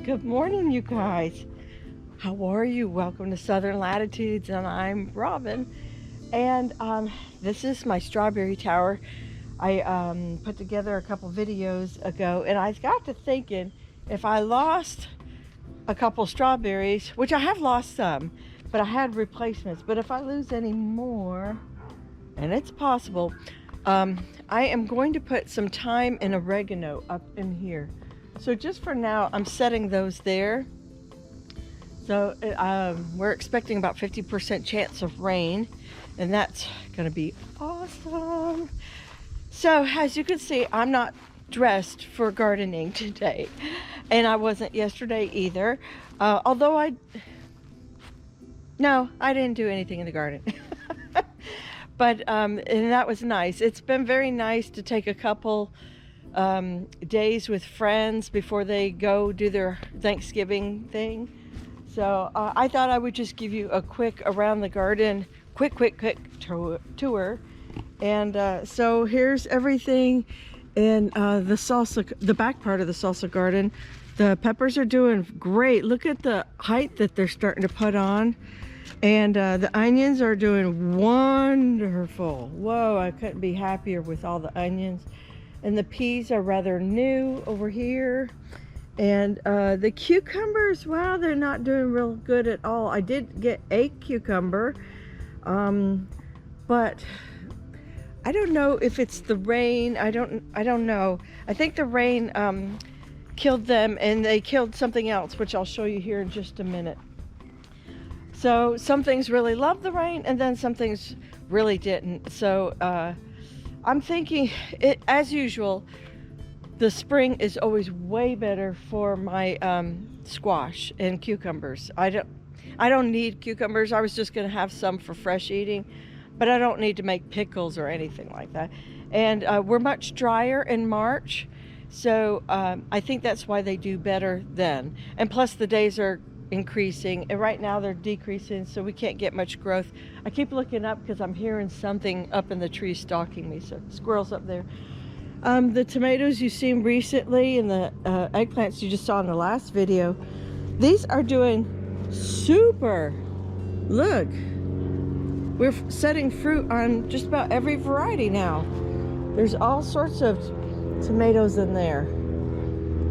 Good morning, you guys. How are you? Welcome to Southern Latitudes, and I'm Robin. And this is my strawberry tower. I put together a couple videos ago, and I got to thinking, if I lost a couple strawberries, which I have lost some, but I had replacements, but if I lose any more, and it's possible, I am going to put some thyme and oregano up in here. So just for now, I'm setting those there. So we're expecting about 50% chance of rain, and that's gonna be awesome. So as you can see, I'm not dressed for gardening today, and I wasn't yesterday either. Although no, I didn't do anything in the garden. But and that was nice. It's been very nice to take a couple days with friends before they go do their Thanksgiving thing. So I thought I would just give you a quick around the garden, quick tour. And so here's everything in the back part of the salsa garden. The peppers are doing great. Look at the height that they're starting to put on. And the onions are doing wonderful. Whoa, I couldn't be happier with all the onions. And the peas are rather new over here. And the cucumbers, wow, they're not doing real good at all. I did get a cucumber, but I don't know if it's the rain. I don't know. I think the rain killed them, and they killed something else, which I'll show you here in just a minute. So some things really love the rain, and then some things really didn't. So I'm thinking, as usual, the spring is always way better for my squash and cucumbers. I don't need cucumbers. I was just going to have some for fresh eating, but I don't need to make pickles or anything like that. And we're much drier in March, so I think that's why they do better then. And plus the days are increasing, and right now they're decreasing, so we can't get much growth. I keep looking up because I'm hearing something up in the tree stalking me, so squirrels up there. The tomatoes you've seen recently and the eggplants you just saw in the last video, these are doing super. Look, we're setting fruit on just about every variety now. There's all sorts of tomatoes in there.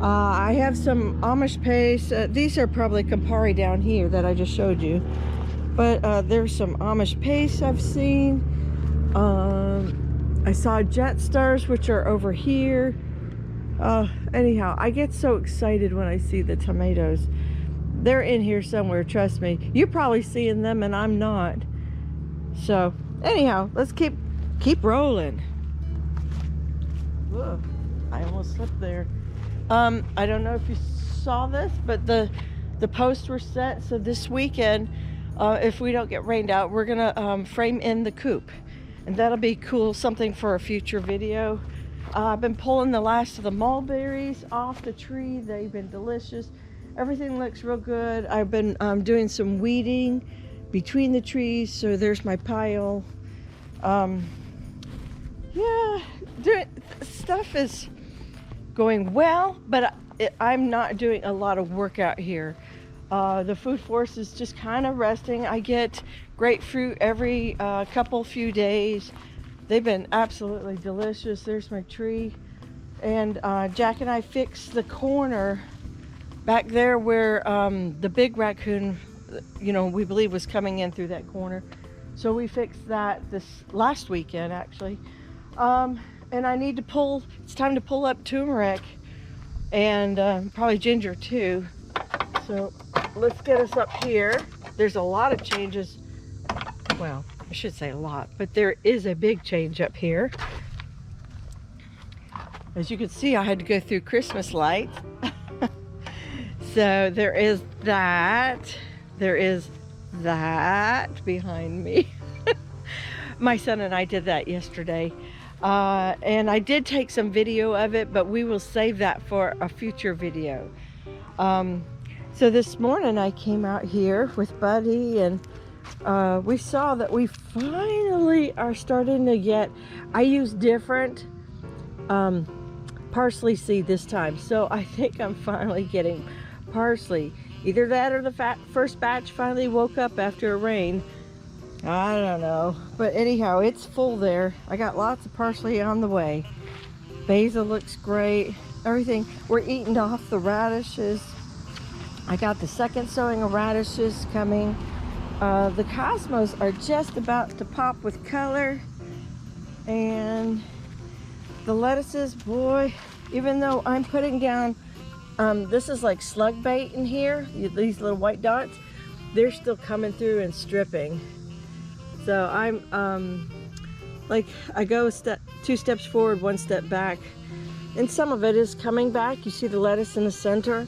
I have some Amish paste. These are probably Campari down here that I just showed you. But there's some Amish paste I've seen. I saw jet stars, which are over here. Anyhow, I get so excited when I see the tomatoes. They're in here somewhere, trust me. You're probably seeing them and I'm not. So anyhow, let's keep rolling. Whoa, I almost slipped there. I don't know if you saw this, but the posts were set. So this weekend, if we don't get rained out, we're gonna frame in the coop, and that'll be cool, something for a future video. I've been pulling the last of the mulberries off the tree. They've been delicious. Everything looks real good. I've been doing some weeding between the trees. So there's my pile. Yeah, stuff is going well, but I'm not doing a lot of work out here. The food force is just kind of resting. I get grapefruit every few days. They've been absolutely delicious. There's my tree. And Jack and I fixed the corner back there where the big raccoon, we believe was coming in through that corner. So we fixed that this last weekend, actually. And I need to it's time to pull up turmeric and probably ginger too. So let's get us up here. There's a lot of changes. Well, I should say a lot, but there is a big change up here. As you can see, I had to go through Christmas lights. So there is that. There is that behind me. My son and I did that yesterday. And I did take some video of it, but we will save that for a future video. So this morning I came out here with Buddy, and we saw that we finally are starting to get, I use different parsley seed this time, so I think I'm finally getting parsley. Either that or the first batch finally woke up after a rain. I don't know. But anyhow, it's full there. I got lots of parsley on the way. Basil looks great. Everything. We're eating off the radishes. I got the second sowing of radishes coming. The cosmos are just about to pop with color. And the lettuces, boy, even though I'm putting down, this is like slug bait in here, these little white dots, they're still coming through and stripping. So I'm, like, I go two steps forward, one step back. And some of it is coming back. You see the lettuce in the center.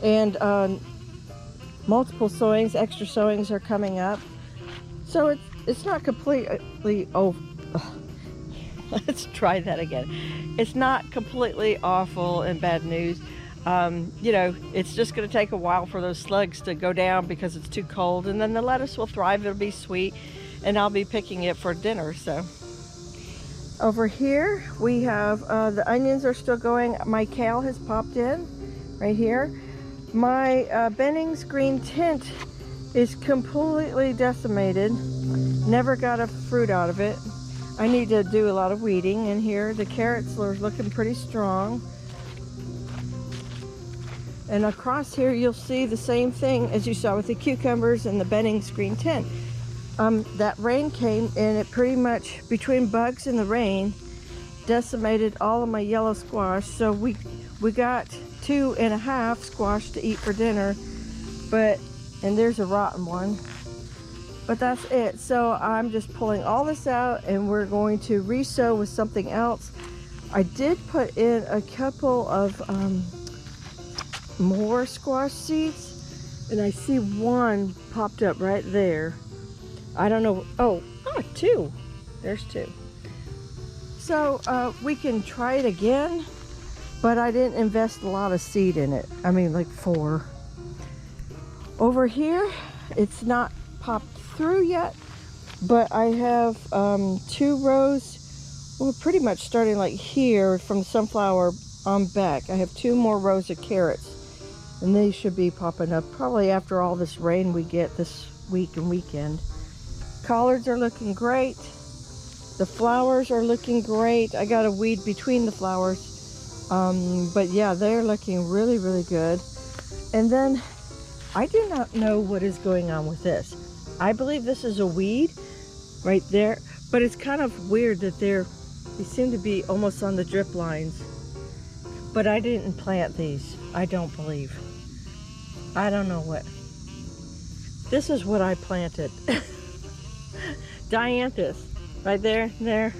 And multiple sowings, extra sowings are coming up. So it's not completely over. Let's try that again. It's not completely awful and bad news. You know, it's just going to take a while for those slugs to go down because it's too cold, and then the lettuce will thrive. It'll be sweet, and I'll be picking it for dinner. So over here we have the onions are still going. My kale has popped in right here. My Benning's green tint is completely decimated. Never got a fruit out of it. I need to do a lot of weeding in here. The carrots are looking pretty strong. And across here you'll see the same thing as you saw with the cucumbers and the Benning's green tint. That rain came and it pretty much, between bugs and the rain, decimated all of my yellow squash. So we got 2.5 squash to eat for dinner, and there's a rotten one. But that's it. So I'm just pulling all this out and we're going to re-sow with something else. I did put in a couple of more squash seeds, and I see one popped up right there. I don't know. Oh, two. There's two. So we can try it again, but I didn't invest a lot of seed in it. I mean, like 4. Over here, it's not popped through yet, but I have 2 rows, well, pretty much starting like here from the sunflower on back. I have 2 more rows of carrots, and they should be popping up probably after all this rain we get this week and weekend. Collards are looking great. The flowers are looking great. I got to weed between the flowers, but yeah, they're looking really, really good. And then I do not know what is going on with this. I believe this is a weed right there, but it's kind of weird that they seem to be almost on the drip lines. But I didn't plant these, I don't believe. I don't know what. This is what I planted. Dianthus, right there.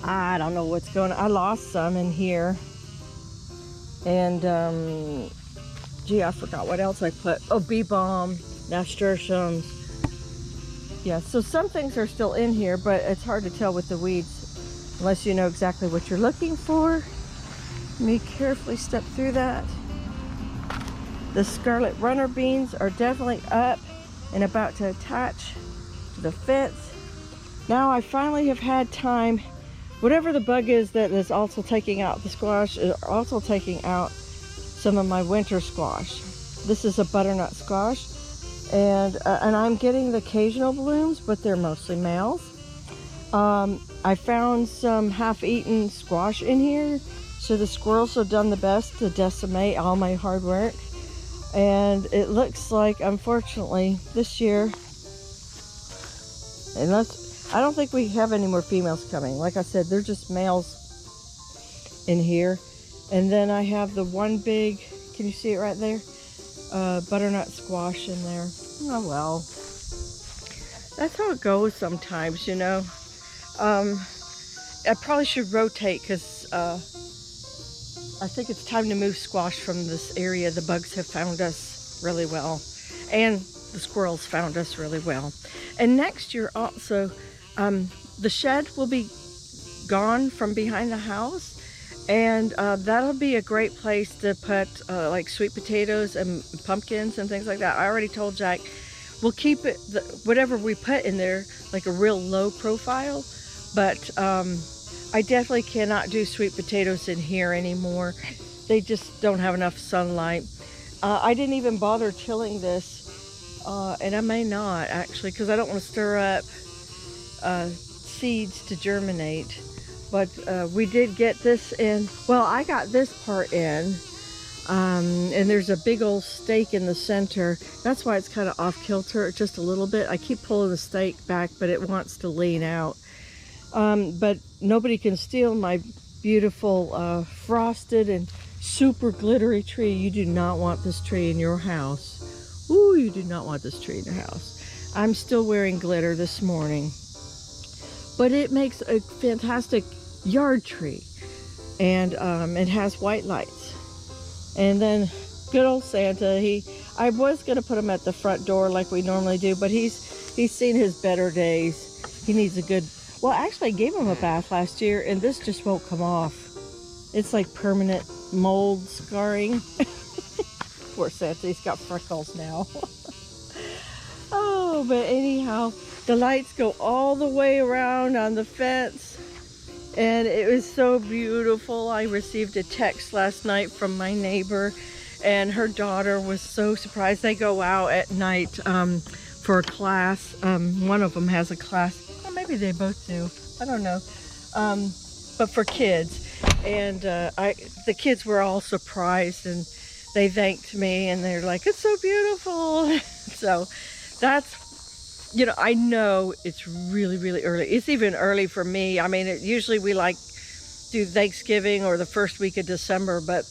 I don't know what's going on. I lost some in here. And, gee, I forgot what else I put. Oh, bee balm. Nasturtiums. Yeah, so some things are still in here, but it's hard to tell with the weeds unless you know exactly what you're looking for. Let me carefully step through that. The scarlet runner beans are definitely up and about to attach to the fence. Now I finally have had time. Whatever the bug is that is also taking out the squash is also taking out some of my winter squash. This is a butternut squash. And I'm getting the occasional blooms, but they're mostly males. I found some half-eaten squash in here, so the squirrels have done the best to decimate all my hard work. And it looks like, unfortunately, this year, I don't think we have any more females coming. Like I said, they're just males in here. And then I have the one big, can you see it right there? Butternut squash in there. Oh well, that's how it goes sometimes, you know. I probably should rotate because I think it's time to move squash from this area. The bugs have found us really well, and the squirrels found us really well. And next year also, the shed will be gone from behind the house. And that'll be a great place to put like sweet potatoes and pumpkins and things like that. I already told Jack we'll keep it, whatever we put in there, like a real low profile. But I definitely cannot do sweet potatoes in here anymore. they just don't have enough sunlight. I didn't even bother tilling this, and I may not actually, because I don't want to stir up seeds to germinate. But we did get this in. Well, I got this part in, and there's a big old stake in the center. That's why it's kind of off kilter just a little bit. I keep pulling the stake back, but it wants to lean out. But nobody can steal my beautiful frosted and super glittery tree. You do not want this tree in your house. Ooh, you do not want this tree in your house. I'm still wearing glitter this morning. But it makes a fantastic yard tree. And it has white lights. And then good old Santa, I was going to put him at the front door like we normally do, but he's seen his better days. He needs a good... Well, actually, I gave him a bath last year, and this just won't come off. It's like permanent mold scarring. Poor Santa, he's got freckles now. Oh, but anyhow, the lights go all the way around on the fence, and it was so beautiful. I received a text last night from my neighbor, and her daughter was so surprised. They go out at night for a class. One of them has a class. Maybe they both do. I don't know. But for kids. And the kids were all surprised, and they thanked me, and they're like, it's so beautiful. So that's, you know, I know it's really, really early. It's even early for me. I mean, usually we like do Thanksgiving or the first week of December, but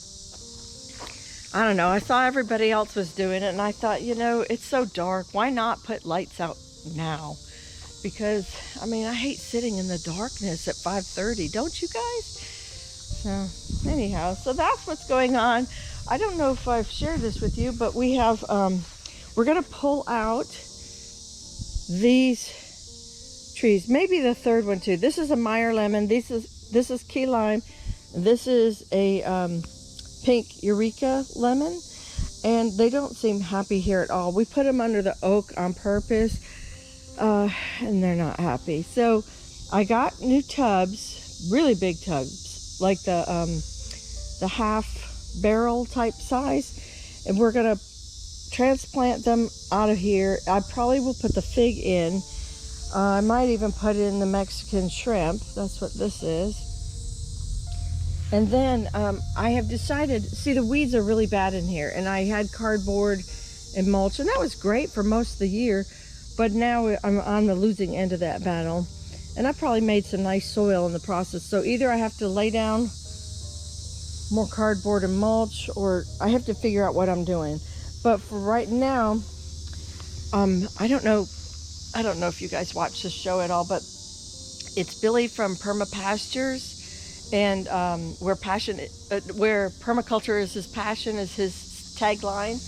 I don't know. I saw everybody else was doing it, and I thought, you know, it's so dark. Why not put lights out now? Because, I mean, I hate sitting in the darkness at 5:30. Don't you guys? So, anyhow, so that's what's going on. I don't know if I've shared this with you, but we have, we're going to pull out these trees. Maybe the third one, too. This is a Meyer lemon. This is key lime. This is a pink Eureka lemon. And they don't seem happy here at all. We put them under the oak on purpose. And they're not happy. So I got new tubs, really big tubs, like the half barrel type size, and we're gonna transplant them out of here. I probably will put the fig in. I might even put in the Mexican shrimp. That's what this is. And then I have decided, see, the weeds are really bad in here, and I had cardboard and mulch, and that was great for most of the year. But now I'm on the losing end of that battle. And I probably made some nice soil in the process. So either I have to lay down more cardboard and mulch, or I have to figure out what I'm doing. But for right now, I don't know if you guys watch this show at all, but it's Billy from Perma Pastures, and where permaculture is his passion, is his tagline.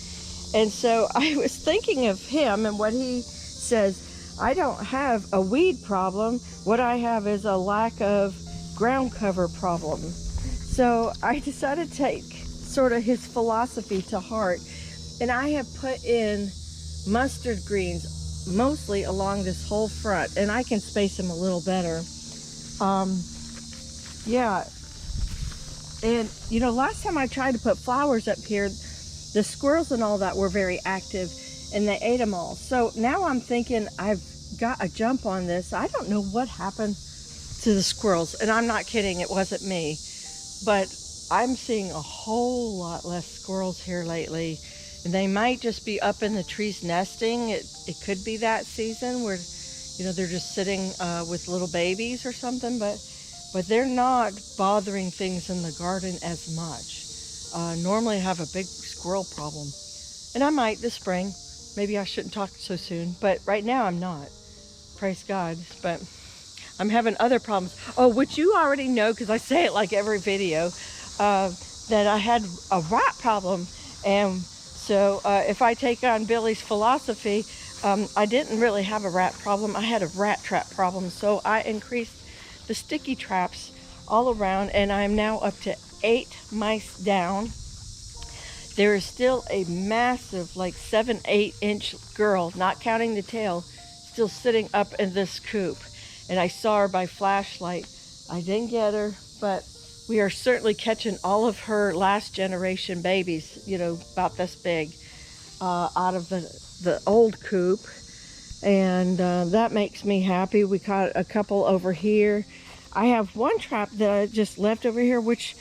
And so I was thinking of him and what he says. I don't have a weed problem. What I have is a lack of ground cover problem. So I decided to take sort of his philosophy to heart, and I have put in mustard greens mostly along this whole front, and I can space them a little better. Yeah, and you know, last time I tried to put flowers up here, the squirrels and all that were very active, and they ate them all. So now I'm thinking I've got a jump on this. I don't know what happened to the squirrels, and I'm not kidding, it wasn't me, but I'm seeing a whole lot less squirrels here lately, and they might just be up in the trees nesting. It could be that season where, you know, they're just sitting with little babies or something, but they're not bothering things in the garden as much. Normally I have a big squirrel problem, and I might this spring. Maybe I shouldn't talk so soon, but right now I'm not. Praise God. But I'm having other problems. Oh, which you already know, because I say it like every video, that I had a rat problem. And so if I take on Billy's philosophy, I didn't really have a rat problem. I had a rat trap problem. So I increased the sticky traps all around, and I'm now up to 8 mice down. There is still a massive, like 7-8 inch girl, not counting the tail, still sitting up in this coop. And I saw her by flashlight. I didn't get her, but we are certainly catching all of her last generation babies, you know, about this big, out of the old coop. And that makes me happy. We caught a couple over here. I have one trap that I just left over here, which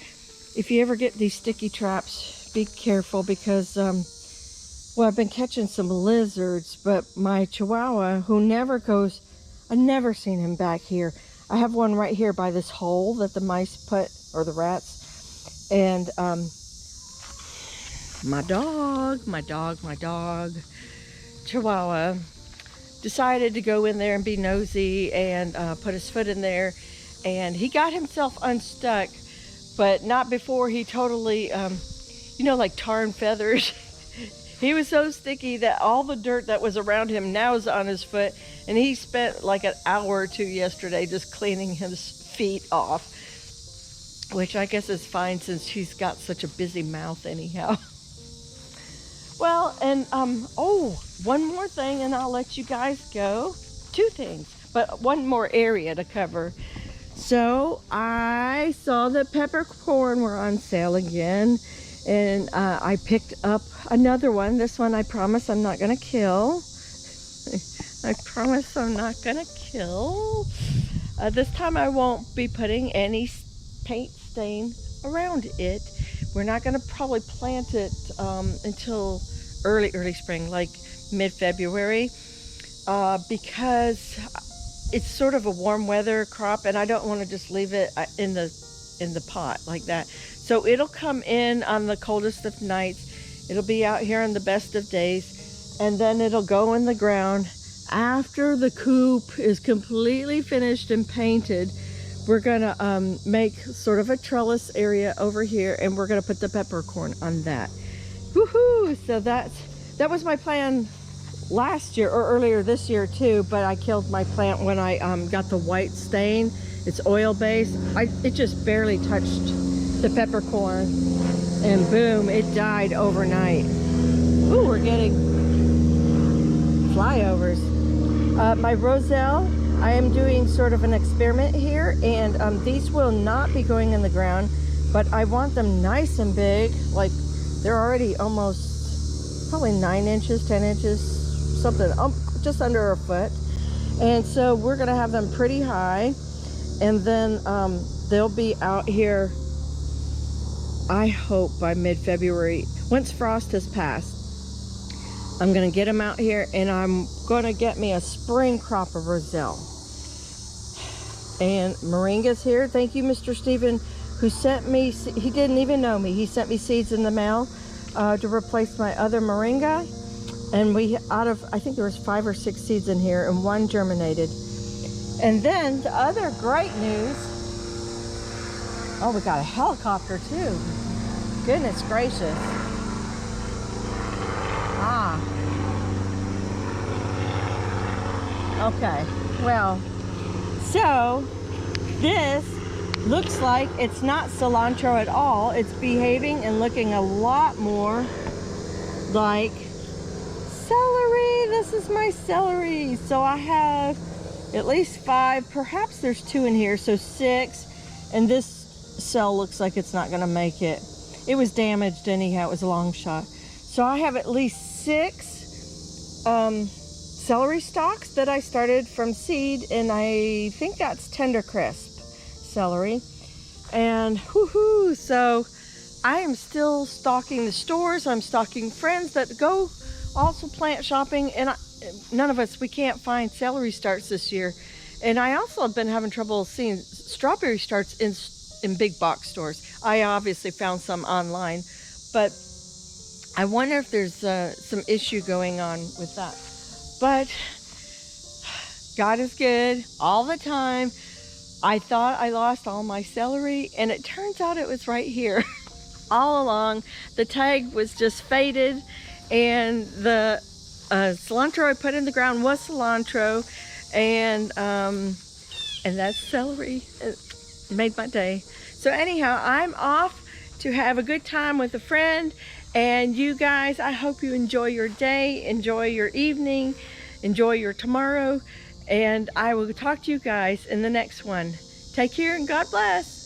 if you ever get these sticky traps, be careful because, well, I've been catching some lizards, but my Chihuahua, who never goes, I've never seen him back here. I have one right here by this hole that the mice put, or the rats. And my dog, Chihuahua, decided to go in there and be nosy and put his foot in there, and he got himself unstuck, but not before he totally, you know, like tar and feathers. He was so sticky that all the dirt that was around him now is on his foot, and he spent like an hour or two yesterday just cleaning his feet off, which I guess is fine since she's got such a busy mouth anyhow. Well, and oh, one more thing and I'll let you guys go. Two things, but one more area to cover. So I saw that peppercorn were on sale again, and I picked up another one. This one I promise I'm not gonna kill. I promise I'm not gonna kill. This time I won't be putting any paint stain around it. We're not gonna probably plant it until early spring, like mid-February, because it's sort of a warm weather crop, and I don't want to just leave it in the pot like that. So it'll come in on the coldest of nights. It'll be out here on the best of days, and then it'll go in the ground after the coop is completely finished and painted. We're gonna make sort of a trellis area over here, and we're gonna put the peppercorn on that. Woohoo! So that was my plan last year or earlier this year too, but I killed my plant when I got the white stain. It's oil based. It just barely touched the peppercorn, and boom, it died overnight. Ooh, we're getting flyovers. My roselle, I am doing sort of an experiment here, and these will not be going in the ground, but I want them nice and big. Like, they're already almost probably 9 inches, 10 inches, something, just under a foot. And so we're gonna have them pretty high, and then they'll be out here, I hope, by mid-February. Once frost has passed, I'm gonna get them out here, and I'm gonna get me a spring crop of roselle. And Moringa's here. Thank you, Mr. Stephen, who sent me, he didn't even know me, he sent me seeds in the mail to replace my other Moringa. And I think there was 5 or 6 seeds in here, and 1 germinated. And then the other great news, oh, we got a helicopter too. Goodness gracious. Ah. Okay, well, so this looks like it's not cilantro at all. It's behaving and looking a lot more like celery. This is my celery. So I have at least 5, perhaps there's 2 in here, so 6. And this cell looks like it's not gonna make it. It was damaged anyhow, it was a long shot. So I have at least 6 celery stalks that I started from seed, and I think that's tender crisp celery. And whoo-hoo, so I am still stocking the stores. I'm stocking friends that go also plant shopping, and none of us, we can't find celery starts this year. And I also have been having trouble seeing strawberry starts in big box stores. I obviously found some online, but I wonder if there's some issue going on with that. But God is good all the time. I thought I lost all my celery, and it turns out it was right here. All along, the tag was just faded, and the cilantro I put in the ground was cilantro, and that's celery. It made my day. So anyhow, I'm off to have a good time with a friend, and you guys, I hope you enjoy your day, enjoy your evening, enjoy your tomorrow, and I will talk to you guys in the next one. Take care and God bless.